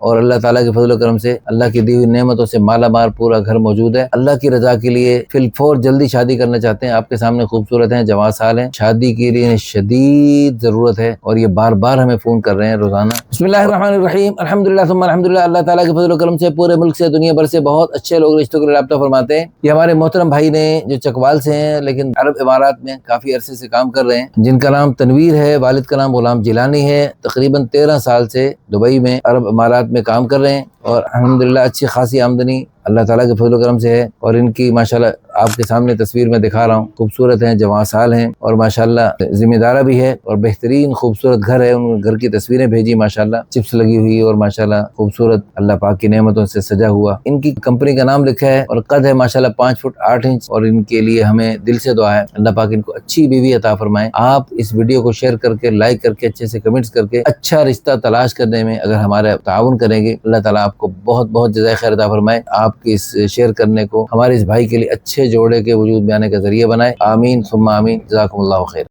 اور اللہ تعالیٰ کے فضل و کرم سے اللہ کی دی ہوئی نعمتوں سے مالا مال پورا گھر موجود ہے۔ اللہ کی رضا کے لیے فی الفور جلدی شادی کرنا چاہتے ہیں، آپ کے سامنے خوبصورت ہیں، جوان سال ہیں، شادی کے لیے شدید ضرورت ہے اور یہ بار بار ہمیں فون کر رہے ہیں روزانہ۔ بسم اللہ الرحمن الرحیم، الحمدللہ ثم الحمدللہ۔ اللہ تعالیٰ کے فضل و کرم سے پورے ملک سے، دنیا بھر سے بہت اچھے لوگ رشتوں کے لیے رابطہ فرماتے ہیں۔ یہ ہمارے محترم بھائی نے جو چکوال سے ہیں لیکن عرب امارات میں کافی عرصے سے کام کر رہے ہیں، جن کا نام تنویر ہے، والد کا نام غلام جیلانی ہے، تقریباً 13 سال سے دبئی میں عرب امارات میں کام کر رہے ہیں اور الحمدللہ اچھی خاصی آمدنی اللہ تعالیٰ کے فضل و کرم سے ہے۔ اور ان کی ماشاءاللہ آپ کے سامنے تصویر میں دکھا رہا ہوں، خوبصورت ہیں، جوان سال ہیں اور ماشاءاللہ ذمہ دارہ بھی ہے اور بہترین خوبصورت گھر ہے۔ ان گھر کی تصویریں بھیجی، ماشاءاللہ چپس لگی ہوئی اور ماشاءاللہ خوبصورت اللہ پاک کی نعمتوں سے سجا ہوا۔ ان کی کمپنی کا نام لکھا ہے اور قد ہے ماشاءاللہ 5 فٹ 8 انچ اور ان کے لیے ہمیں دل سے دعا ہے اللہ پاک ان کو اچھی بیوی عطا فرمائے۔ آپ اس ویڈیو کو شیئر کر کے، لائک کر کے، اچھے سے کمنٹس کر کے اچھا رشتہ تلاش کرنے میں اگر ہمارا تعاون کریں گے، اللہ تعالیٰ آپ کو بہت بہت جزائے خیر عطا فرمائے۔ آپ کی اس شیئر کرنے کو ہمارے اس بھائی کے لیے اچھے جوڑے کے وجود میں آنے کا ذریعہ بنائے۔ آمین ثم آمین، جزاکم اللہ خیر۔